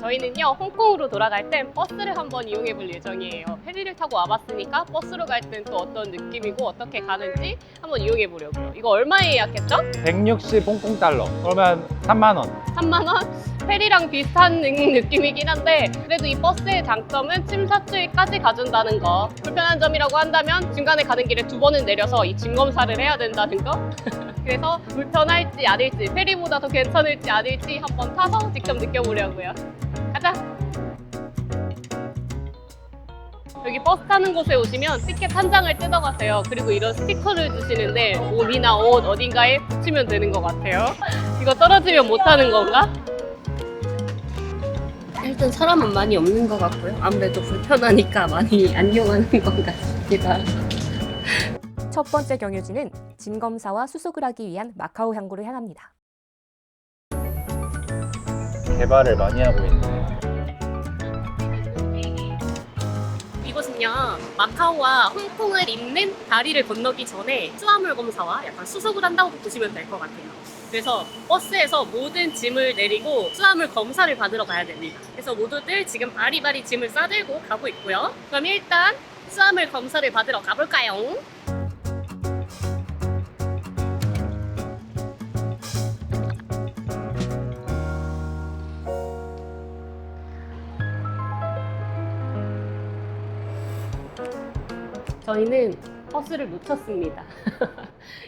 저희는요 홍콩으로 돌아갈 땐 버스를 한번 이용해 볼 예정이에요. 페리를 타고 와봤으니까 버스로 갈 땐 또 어떤 느낌이고 어떻게 가는지 한번 이용해 보려고요. 이거 얼마에 예약했죠? 160 홍콩 달러. 그러면 3만 원. 3만 원? 페리랑 비슷한 느낌이긴 한데 그래도 이 버스의 장점은 침사추이까지 가준다는 거. 불편한 점이라고 한다면 중간에 가는 길에 2번은 내려서 이 짐 검사를 해야 된다는 거. 그래서 불편할지 아닐지, 페리보다 더 괜찮을지 아닐지 한번 타서 직접 느껴보려고요. 가자! 여기 버스 타는 곳에 오시면 티켓 한 장을 뜯어가세요. 그리고 이런 스티커를 주시는데 몸이나 옷 어딘가에 붙이면 되는 것 같아요. 이거 떨어지면 못 타는 건가? 일단 사람은 많이 없는 것 같고요. 아무래도 불편하니까 많이 안 이용하는 것 같습니다. 첫 번째 경유지는 짐 검사와 수속을 하기 위한 마카오 항구를 향합니다. 개발을 많이 하고 있네. 이곳은요 마카오와 홍콩을 잇는 다리를 건너기 전에 수화물 검사와 약간 수속을 한다고 보시면 될 것 같아요. 그래서 버스에서 모든 짐을 내리고 수화물 검사를 받으러 가야 됩니다. 그래서 모두들 지금 바리바리 짐을 싸들고 가고 있고요. 그럼 일단 수화물 검사를 받으러 가볼까요? 저희는 버스를 놓쳤습니다.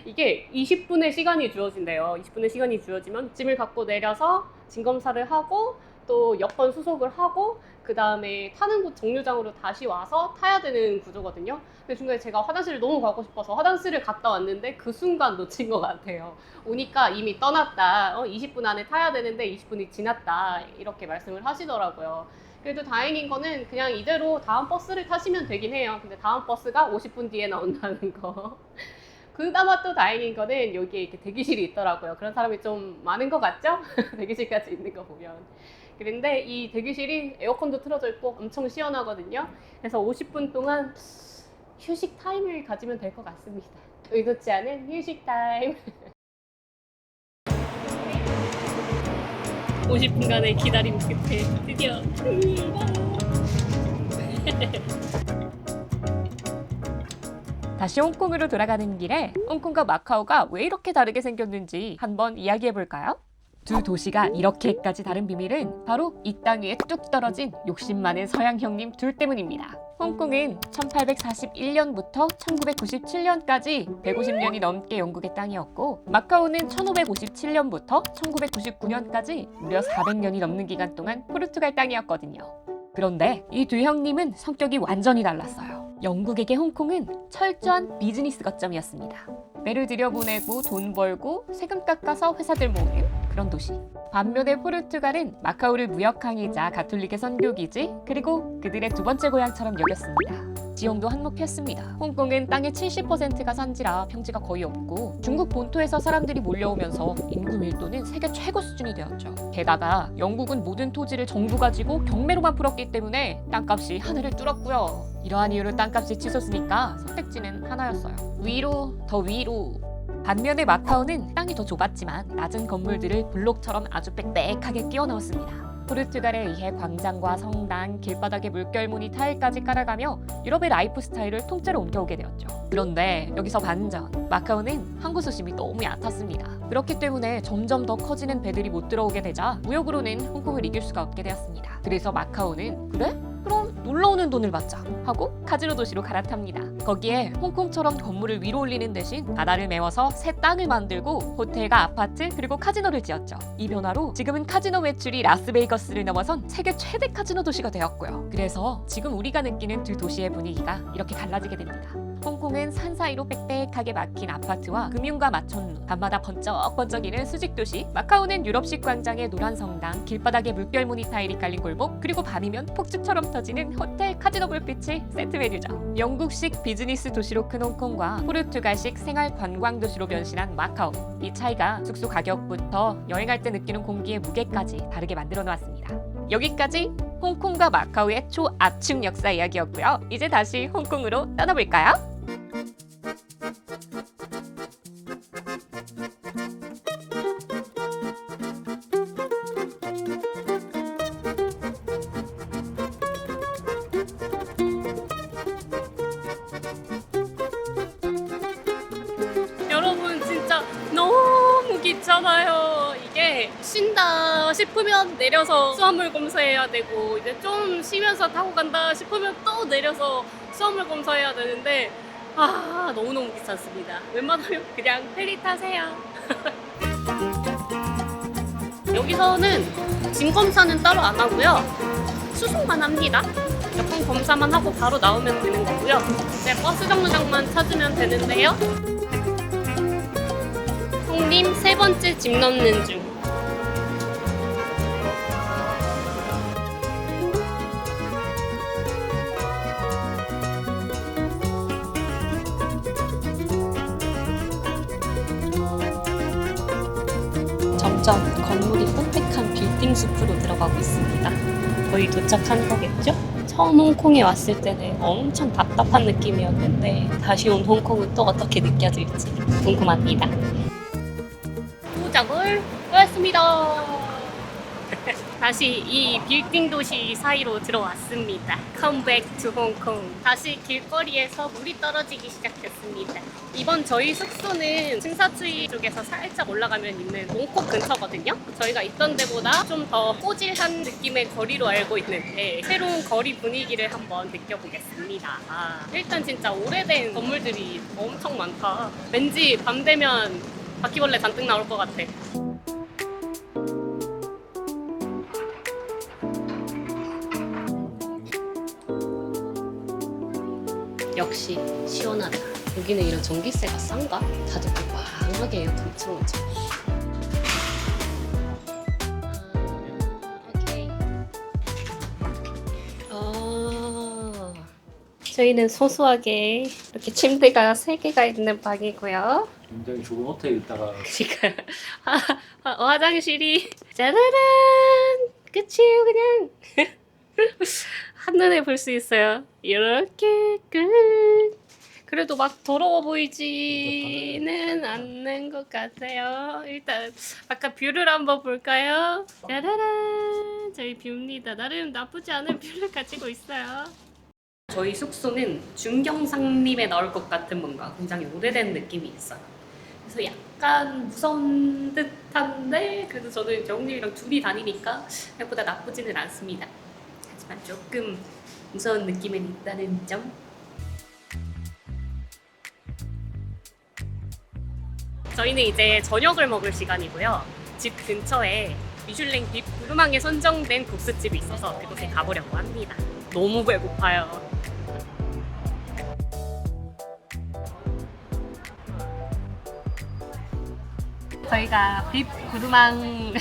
이게 20분의 시간이 주어진대요. 20분의 시간이 주어지면 짐을 갖고 내려서 짐 검사를 하고 또 여권 수속을 하고 그 다음에 타는 곳 정류장으로 다시 와서 타야 되는 구조거든요. 근데 중간에 제가 화장실을 너무 가고 싶어서 화장실을 갔다 왔는데 그 순간 놓친 것 같아요. 오니까 이미 떠났다. 20분 안에 타야 되는데 20분이 지났다. 이렇게 말씀을 하시더라고요. 그래도 다행인 거는 그냥 이대로 다음 버스를 타시면 되긴 해요. 근데 다음 버스가 50분 뒤에 나온다는 거. 그나마 또 다행인 거는 여기에 이렇게 대기실이 있더라고요. 그런 사람이 좀 많은 것 같죠? 대기실까지 있는 거 보면. 그런데 이 대기실이 에어컨도 틀어져 있고 엄청 시원하거든요. 그래서 50분 동안 휴식 타임을 가지면 될 것 같습니다. 의도치 않은 휴식 타임. 50분간의 기다림 끝에 드디어 다시 홍콩으로 돌아가는 길에 홍콩과 마카오가 왜 이렇게 다르게 생겼는지 한번 이야기해볼까요? 두 도시가 이렇게까지 다른 비밀은 바로 이 땅 위에 뚝 떨어진 욕심 많은 서양 형님 둘 때문입니다. 홍콩은 1841년부터 1997년까지 150년이 넘게 영국의 땅이었고 마카오는 1557년부터 1999년까지 무려 400년이 넘는 기간 동안 포르투갈 땅이었거든요. 그런데 이 두 형님은 성격이 완전히 달랐어요. 영국에게 홍콩은 철저한 비즈니스 거점이었습니다. 배를 들여보내고 돈 벌고 세금 깎아서 회사들 모으는 그런 도시. 반면에 포르투갈은 마카오를 무역항이자 가톨릭의 선교기지 그리고 그들의 두 번째 고향처럼 여겼습니다. 지형도 한몫했습니다. 홍콩은 땅의 70%가 산지라 평지가 거의 없고 중국 본토에서 사람들이 몰려오면서 인구 밀도는 세계 최고 수준이 되었죠. 게다가 영국은 모든 토지를 정부 가지고 경매로만 풀었기 때문에 땅값이 하늘을 뚫었고요. 이러한 이유로 땅값이 치솟으니까 선택지는 하나였어요. 위로, 더 위로. 반면에 마카오는 땅이 더 좁았지만 낮은 건물들을 블록처럼 아주 빽빽하게 끼워 넣었습니다. 포르투갈에 의해 광장과 성당, 길바닥에 물결무늬 타일까지 깔아가며 유럽의 라이프 스타일을 통째로 옮겨오게 되었죠. 그런데 여기서 반전, 마카오는 항구 수심이 너무 얕았습니다. 그렇기 때문에 점점 더 커지는 배들이 못 들어오게 되자 무역으로는 홍콩을 이길 수가 없게 되었습니다. 그래서 마카오는 그래? 그럼 놀러오는 돈을 받자 하고 카지노 도시로 갈아탑니다. 거기에 홍콩처럼 건물을 위로 올리는 대신 바다를 메워서 새 땅을 만들고 호텔과 아파트 그리고 카지노를 지었죠. 이 변화로 지금은 카지노 매출이 라스베이거스를 넘어선 세계 최대 카지노 도시가 되었고요. 그래서 지금 우리가 느끼는 두 도시의 분위기가 이렇게 달라지게 됩니다. 홍콩은 산 사이로 빽빽하게 막힌 아파트와 금융가 마천루, 밤마다 번쩍번쩍이는 수직도시, 마카오는 유럽식 광장의 노란 성당, 길바닥에 물결무늬 타일이 깔린 골목, 그리고 밤이면 폭죽처럼 터지는 호텔 카지노 불빛이 세트 메뉴죠. 영국식 비즈니스 도시로 큰 홍콩과 포르투갈식 생활 관광 도시로 변신한 마카오. 이 차이가 숙소 가격부터 여행할 때 느끼는 공기의 무게까지 다르게 만들어 놓았습니다. 여기까지 홍콩과 마카오의 초압축 역사 이야기였고요. 이제 다시 홍콩으로 떠나볼까요? 있잖아요. 이게 쉰다 싶으면 내려서 수화물 검사해야 되고 이제 좀 쉬면서 타고 간다 싶으면 또 내려서 수화물 검사해야 되는데 너무너무 귀찮습니다. 웬만하면 그냥 페리 타세요. 여기서는 짐 검사는 따로 안 하고요. 수속만 합니다. 여권 검사만 하고 바로 나오면 되는 거고요. 이제 버스 정류장만 찾으면 되는데요. 형님 3번째 짐 넣는 중. 점점 건물이 빽빽한 빌딩 숲으로 들어가고 있습니다. 거의 도착한 거겠죠? 처음 홍콩에 왔을 때는 엄청 답답한 느낌이었는데 다시 온 홍콩은 또 어떻게 느껴질지 궁금합니다. 도착을 했습니다. 다시 이 빌딩 도시 사이로 들어왔습니다. Come back to Hong Kong. 다시 길거리에서 물이 떨어지기 시작했습니다. 이번 저희 숙소는 칭사추이 쪽에서 살짝 올라가면 있는 몽콕 근처거든요. 저희가 있던 데보다 좀 더 꼬질한 느낌의 거리로 알고 있는데 새로운 거리 분위기를 한번 느껴보겠습니다. 일단 진짜 오래된 건물들이 엄청 많다. 왠지 밤 되면 바퀴벌레 잔뜩 나올 것 같아. 역시 시원하다. 여기는 이런 전기세가 싼가? 다들 빵빵하게 에어컨 틀어놓죠. 오케이. 저희는 소소하게 이렇게 침대가 3개가 있는 방이고요. 굉장히 좋은 호텔에 있다가 그러니까 화장실이 짜라란 끝이에요 그냥. 한눈에 볼 수 있어요. 이렇게 끝. 그래도 막 더러워 보이지는 않는 것 같아요. 일단 아까 뷰를 한번 볼까요? 짜라란 저희 뷰입니다. 나름 나쁘지 않은 뷰를 가지고 있어요. 저희 숙소는 중경상림에 나올 것 같은 뭔가 굉장히 오래된 느낌이 있어요. 그래서 약간 무서운 듯한데 그래도 저는 정님이랑 둘이 다니니까 생각보다 나쁘지는 않습니다. 하지만 조금 무서운 느낌은 있다는 점. 저희는 이제 저녁을 먹을 시간이고요. 집 근처에 미슐랭 빕 구르망에 선정된 국수집이 있어서 그곳에 가보려고 합니다. 너무 배고파요. 저희가 빕 구르망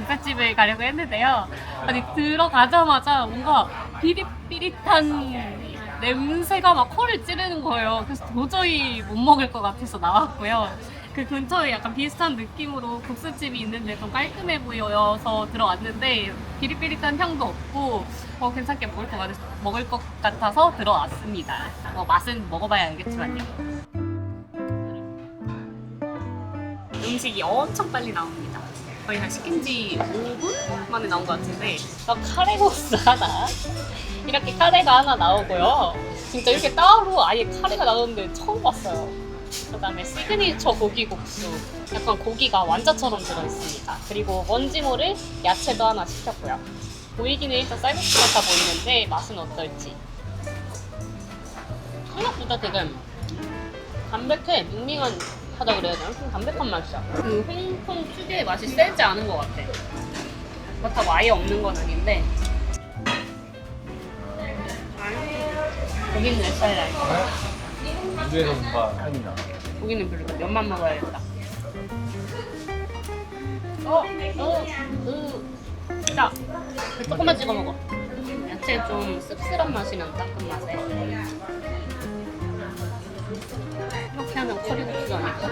국수집을 가려고 했는데요. 아니 들어가자마자 뭔가 비릿비릿한 냄새가 막 코를 찌르는 거예요. 그래서 도저히 못 먹을 것 같아서 나왔고요. 그 근처에 약간 비슷한 느낌으로 국수집이 있는데 좀 깔끔해 보여서 들어왔는데 비릿비릿한 향도 없고 괜찮게 먹을 것 같아서 들어왔습니다. 맛은 먹어봐야 알겠지만요. 음식이 엄청 빨리 나옵니다. 거의 한 시킨 지 5분 만에 나온 것 같은데 카레국수 하나 이렇게 카레가 하나 나오고요. 진짜 이렇게 따로 아예 카레가 나오는데 처음 봤어요. 그 다음에 시그니처 고기국수 약간 고기가 완자처럼 들어있습니다. 그리고 뭔지 모를 야채도 하나 시켰고요. 보이기는 일단 쌀국수 같아 보이는데 맛은 어떨지. 생각보다 되게 담백해. 밍밍하다 그래야 되나? 좀 담백한 맛이야. 그 홍콩 특유의 맛이 세지 않은 것 같아. 그렇다고 아예 없는 건 아닌데. 고기는 몇 살이야? 미주에서 뭔가 향이 나. 고기는 별로다. 면만 먹어야겠다. 자, 조금만 찍어 먹어. 야채 좀 씁쓸한 맛이 난다. 그 맛에. 이렇게 하면 커리국수 아닐까?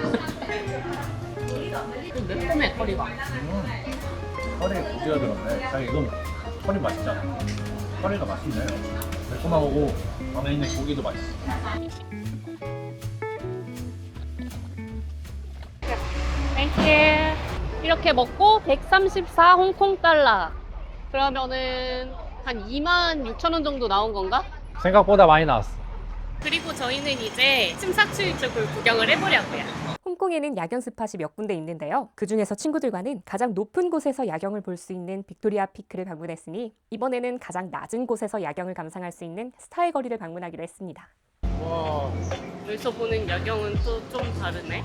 좀 매콤해 커리가. 커리에 고기가 들었네. 자기 이건 커리 맛있잖아. 커리가 맛있네. 매콤하고 안에 있는 고기도 맛있어. 땡큐. 이렇게 먹고 134 홍콩 달러. 그러면은 한 26,000원 정도 나온 건가? 생각보다 많이 나왔어. 그리고 저희는 이제 심사추이 쪽을 구경을 해보려고요. 홍콩에는 야경 스팟이 몇 군데 있는데요. 그중에서 친구들과는 가장 높은 곳에서 야경을 볼 수 있는 빅토리아 피크를 방문했으니 이번에는 가장 낮은 곳에서 야경을 감상할 수 있는 스타의 거리를 방문하기로 했습니다. 와 여기서 보는 야경은 또 좀 다르네.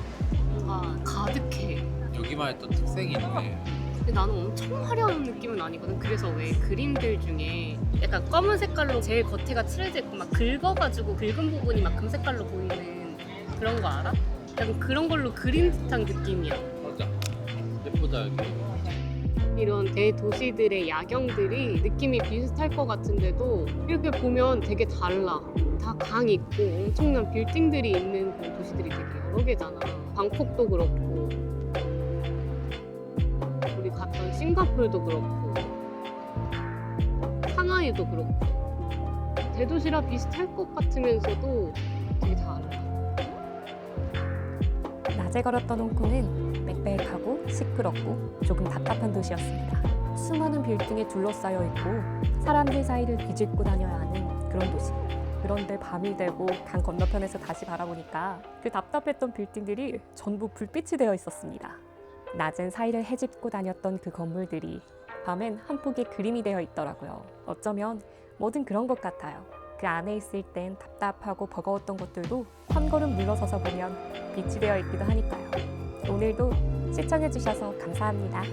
뭔가 가득해. 여기만의 또 특색이 있네. 근데 나는 엄청 화려한 느낌은 아니거든. 그래서 왜 그림들 중에 약간 검은 색깔로 제일 겉에가 칠해져 있고 막 긁어가지고 긁은 부분이 막 금색깔로 보이는 그런 거 알아? 약간 그런 걸로 그린 듯한 느낌이야. 맞아. 예쁘다 여기. 이런 대도시들의 야경들이 느낌이 비슷할 것 같은데도 이렇게 보면 되게 달라. 다 강 있고 엄청난 빌딩들이 있는 그런 도시들이 되게 여러 개잖아. 방콕도 그렇고 우리 갔던 싱가포르도 그렇고 상하이도 그렇고 대도시라 비슷할 것 같으면서도 되게 달라. 낮에 걸었던 홍콩은 빽빽하고 시끄럽고 조금 답답한 도시였습니다. 수많은 빌딩에 둘러싸여 있고 사람들 사이를 비집고 다녀야 하는 그런 도시. 그런데 밤이 되고 강 건너편에서 다시 바라보니까 그 답답했던 빌딩들이 전부 불빛이 되어 있었습니다. 낮엔 사이를 헤집고 다녔던 그 건물들이 밤엔 한 폭의 그림이 되어 있더라고요. 어쩌면 뭐든 그런 것 같아요. 그 안에 있을 땐 답답하고 버거웠던 것들도 한 걸음 물러서서 보면 빛이 되어 있기도 하니까요. 오늘도 시청해주셔서 감사합니다.